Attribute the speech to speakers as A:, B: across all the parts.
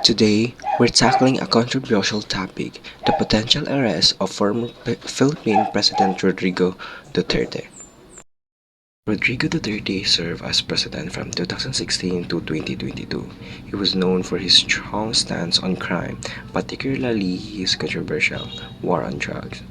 A: Today, we're tackling a controversial topic, the potential arrest of former Philippine President Rodrigo Duterte. Rodrigo Duterte served as president from 2016 to 2022. He was known for his strong stance on crime, particularly his controversial war on drugs.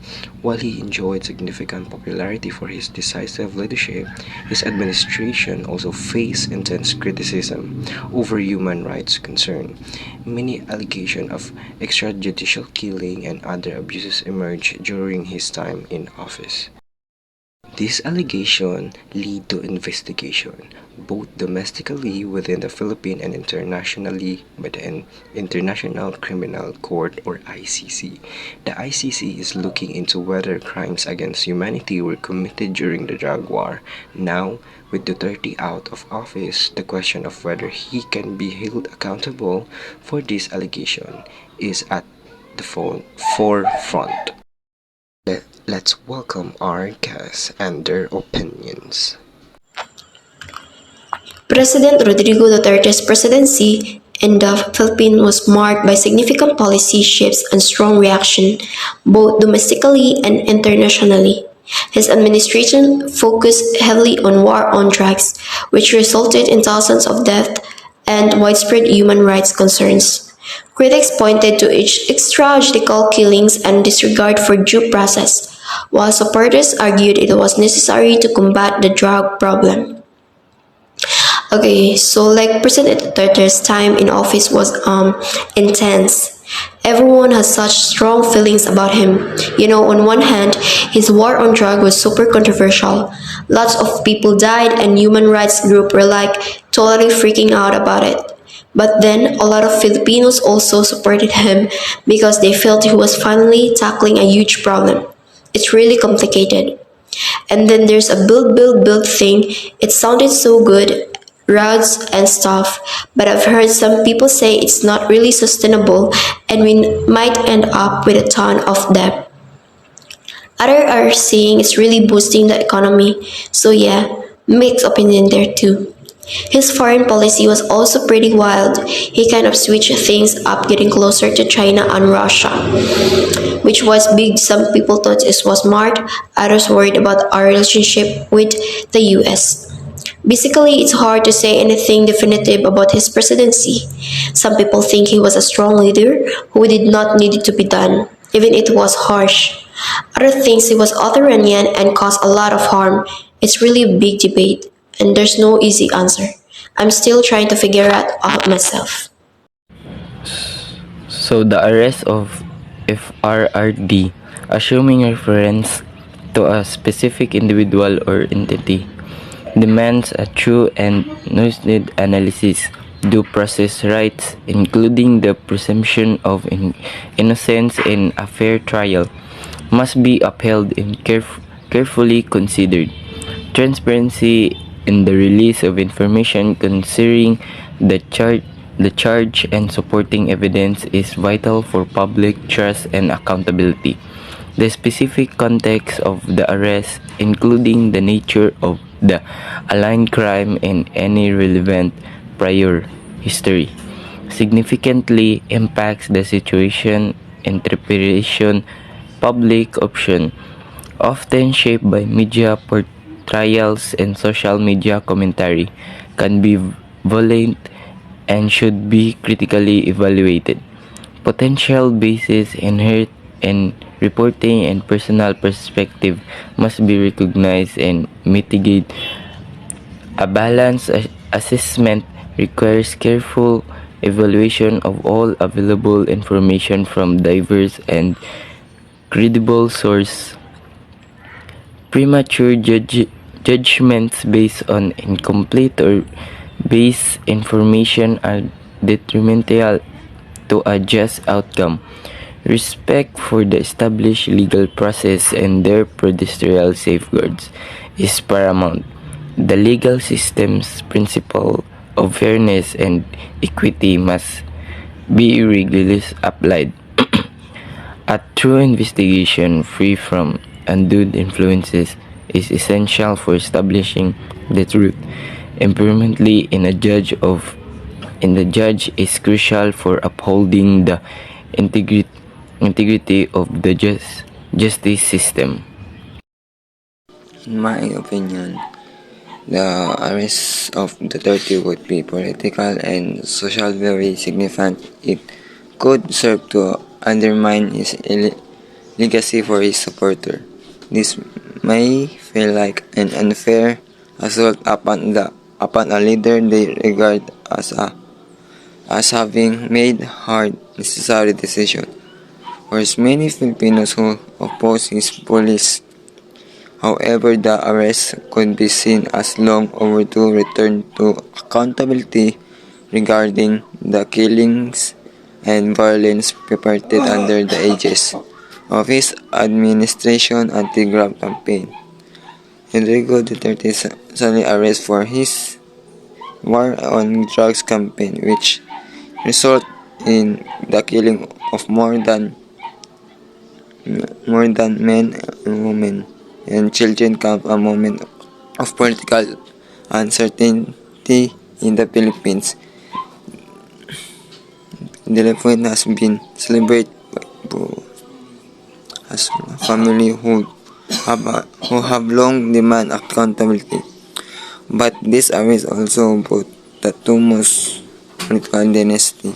A: While he enjoyed significant popularity for his decisive leadership, his administration also faced intense criticism over human rights concerns. Many allegations of extrajudicial killing and other abuses emerged during his time in office. These allegations lead to investigation, both domestically within the Philippines and internationally by the International Criminal Court or ICC. The ICC is looking into whether crimes against humanity were committed during the drug war. Now, with Duterte out of office, the question of whether he can be held accountable for this allegation is at the forefront. Let's welcome our guests and their opinions.
B: President Rodrigo Duterte's presidency in the Philippines was marked by significant policy shifts and strong reaction, both domestically and internationally. His administration focused heavily on war on drugs, which resulted in thousands of deaths and widespread human rights concerns. Critics pointed to extrajudicial killings and disregard for due process, while supporters argued it was necessary to combat the drug problem. Okay, so like President Duterte's time in office was intense. Everyone has such strong feelings about him. On one hand, his war on drug was super controversial. Lots of people died and human rights groups were like totally freaking out about it. But then a lot of Filipinos also supported him because they felt he was finally tackling a huge problem. It's really complicated. And then there's a build thing. It sounded so good, routes and stuff, but I've heard some people say it's not really sustainable and we might end up with a ton of debt. Others are saying it's really boosting the economy, so yeah, mixed opinion there too. His foreign policy was also pretty wild. He kind of switched things up, getting closer to China and Russia, which was big. Some people thought it was smart, others worried about our relationship with the US. Basically, it's hard to say anything definitive about his presidency. Some people think he was a strong leader who did not need to be done, even it was harsh. Others think he was authoritarian and caused a lot of harm. It's really a big debate, and there's no easy answer. I'm still trying to figure it out myself.
C: So the arrest of PRRD, assuming reference to a specific individual or entity, demands a true and nuanced analysis. Due process rights, including the presumption of innocence in a fair trial, must be upheld and carefully considered. Transparency in the release of information concerning the charge and supporting evidence is vital for public trust and accountability. The specific context of the arrest, including the nature of the aligned crime and any relevant prior history, significantly impacts the situation interpretation. Public opinion, often shaped by media portrayals and social media commentary, can be violent and should be critically evaluated. Potential biases inherent in reporting and personal perspective must be recognized and mitigated. A balanced assessment requires careful evaluation of all available information from diverse and credible sources. Premature judgments based on incomplete or biased information are detrimental to a just outcome. Respect for the established legal process and their procedural safeguards is paramount. The legal system's principle of fairness and equity must be rigorously applied. A true investigation free from undue influences is essential for establishing the truth. Improvently in a judge of and the judge is crucial for upholding the integrity of the justice system.
D: In my opinion, the arrest of Duterte would be political and social very significant. It could serve to undermine his legacy for his supporter. This may feel like an unfair assault upon a leader they regard as having made hard necessary decision. Whereas many Filipinos who oppose his policy. However, the arrest could be seen as long overdue return to accountability regarding the killings and violence perpetrated under the aegis of his administration anti-graft campaign. Rodrigo Duterte's sudden arrest for his war on drugs campaign, which resulted in the killing of more than men and women and children, come a moment of political uncertainty in the Philippines. The event has been celebrated as family who have long demanded accountability. But this arrest also brought the two most political dynasty.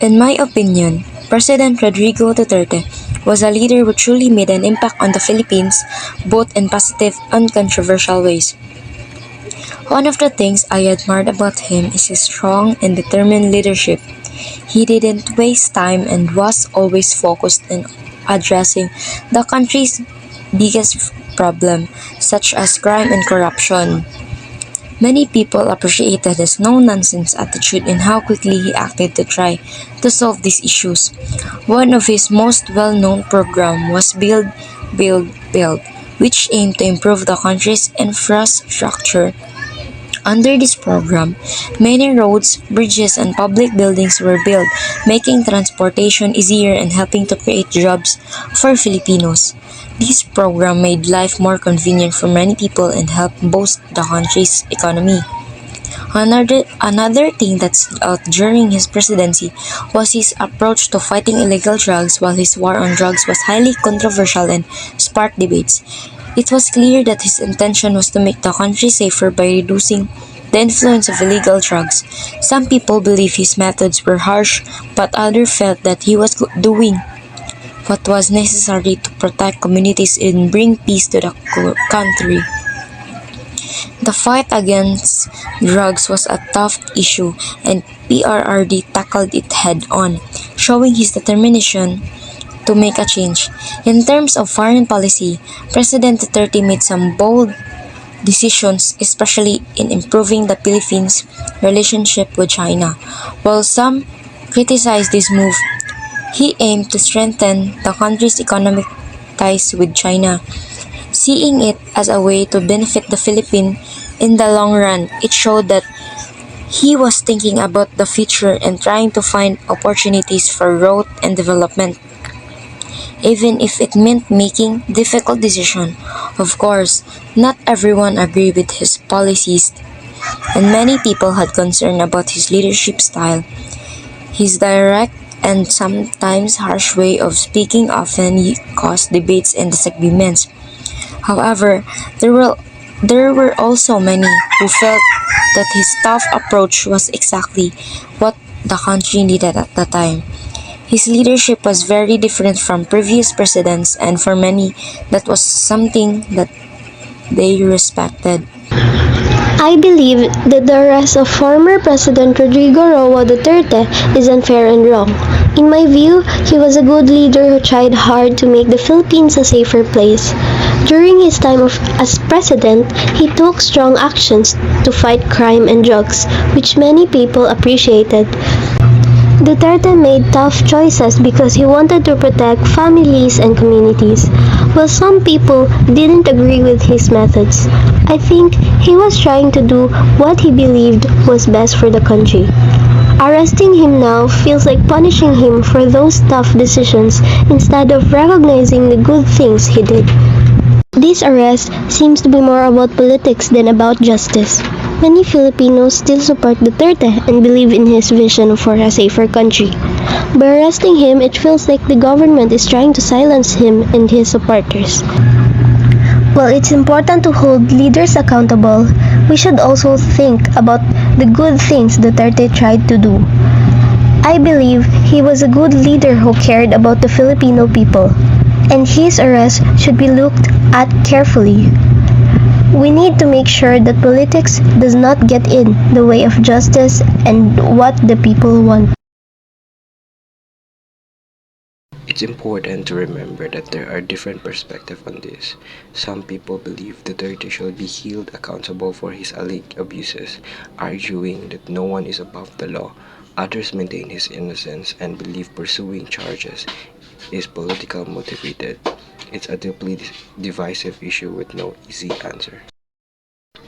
E: In my opinion, President Rodrigo Duterte was a leader who truly made an impact on the Philippines, both in positive and controversial ways. One of the things I admired about him is his strong and determined leadership. He didn't waste time and was always focused on addressing the country's biggest problem, such as crime and corruption. Many people appreciated his no-nonsense attitude and how quickly he acted to try to solve these issues. One of his most well-known programs was Build, Build, Build, which aimed to improve the country's infrastructure. Under this program, many roads, bridges, and public buildings were built, making transportation easier and helping to create jobs for Filipinos. This program made life more convenient for many people and helped boost the country's economy. Another thing that stood out during his presidency was his approach to fighting illegal drugs. While his war on drugs was highly controversial and sparked debates, it was clear that his intention was to make the country safer by reducing the influence of illegal drugs. Some people believe his methods were harsh, but others felt that he was doing what was necessary to protect communities and bring peace to the country. The fight against drugs was a tough issue, and PRRD tackled it head-on, showing his determination to make a change. In terms of foreign policy, President Duterte made some bold decisions, especially in improving the Philippines' relationship with China. While some criticized this move, he aimed to strengthen the country's economic ties with China, seeing it as a way to benefit the Philippines in the long run. It showed that he was thinking about the future and trying to find opportunities for growth and development, even if it meant making difficult decisions. Of course, not everyone agreed with his policies, and many people had concern about his leadership style. His direct and sometimes harsh way of speaking often caused debates and disagreements. However, there were also many who felt that his tough approach was exactly what the country needed at the time. His leadership was very different from previous presidents, and for many, that was something that they respected.
B: I believe that the arrest of former President Rodrigo Roa Duterte is unfair and wrong. In my view, he was a good leader who tried hard to make the Philippines a safer place. During his time as president, he took strong actions to fight crime and drugs, which many people appreciated. Duterte made tough choices because he wanted to protect families and communities. While some people didn't agree with his methods, I think he was trying to do what he believed was best for the country. Arresting him now feels like punishing him for those tough decisions instead of recognizing the good things he did. This arrest seems to be more about politics than about justice.
F: Many Filipinos still support Duterte and believe in his vision for a safer country. By arresting him, it feels like the government is trying to silence him and his supporters. While it's important to hold leaders accountable, we should also think about the good things Duterte tried to do. I believe he was a good leader who cared about the Filipino people, and his arrest should be looked at carefully. We need to make sure that politics does not get in the way of justice and what the people want.
A: It's important to remember that there are different perspectives on this. Some people believe Duterte should be held accountable for his alleged abuses, arguing that no one is above the law. Others maintain his innocence and believe pursuing charges is politically motivated. It's a deeply divisive issue with no easy answer.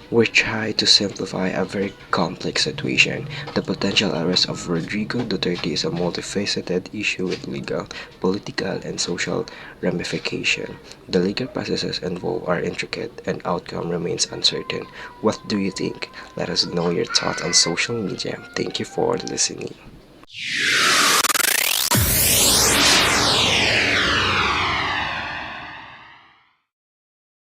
A: We try to simplify a very complex situation. The potential arrest of Rodrigo Duterte is a multifaceted issue with legal, political, and social ramifications. The legal processes involved are intricate and outcome remains uncertain. What do you think? Let us know your thoughts on social media. Thank you for listening.